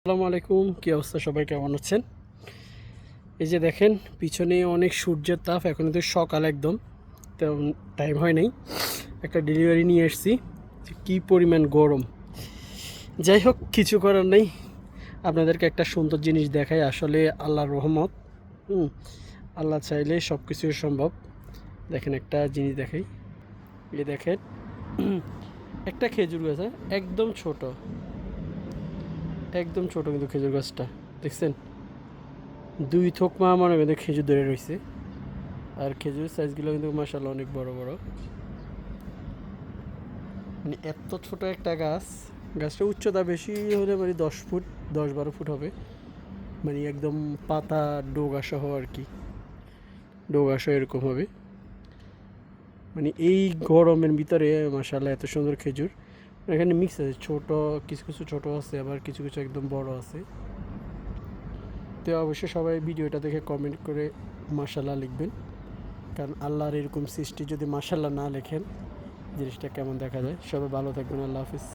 আসসালামু আলাইকুম, কী অবস্থা? সবাই কেমন আছেন? এই যে দেখেন পিছনে অনেক সূর্যের তাপ, এখন তো সকাল একদম, তো টাইম হয় নাই। একটা ডেলিভারি নিয়ে এসেছি, কী পরিমাণ গরম। যাই হোক, কিছু করার নেই। আপনাদেরকে একটা সুন্দর জিনিস দেখাই, আসলে আল্লাহর রহমত। হুম, আল্লাহ চাইলে সব কিছুই সম্ভব। দেখেন একটা জিনিস দেখাই, এই দেখেন একটা খেজুর গাছ, হ্যাঁ, একদম ছোট, একদম ছোট কিন্তু খেজুর গাছটা দেখছেন, দুই থোকমা মনে কিন্তু খেজুর ধরে রয়েছে। আর খেজুরের সাইজগুলো কিন্তু মাশাআল্লাহ অনেক বড় বড়। মানে এত ছোট একটা গাছ, গাছটা উচ্চতা বেশি হলে মানে 10 ফুট, 10-12 ফুট হবে। মানে একদম পাতা ডোগা সহ আর কি, ডোগা সহ এরকম হবে। মানে এই গরমের ভিতরে মাশাআল্লাহ এত সুন্দর খেজুর। এখানে মিক্স আছে, ছোট কিছু কিছু ছোট আছে, আবার কিছু কিছু একদম বড় আছে। তো অবশ্যই সবাই ভিডিওটা দেখে কমেন্ট করে মাশাআল্লাহ লিখবেন, কারণ আল্লাহর এরকম সৃষ্টি যদি মাশাআল্লাহ না লেখেন জিনিসটা কেমন দেখা যায়। সবাই ভালো থাকবেন, আল্লাহ হাফিজ।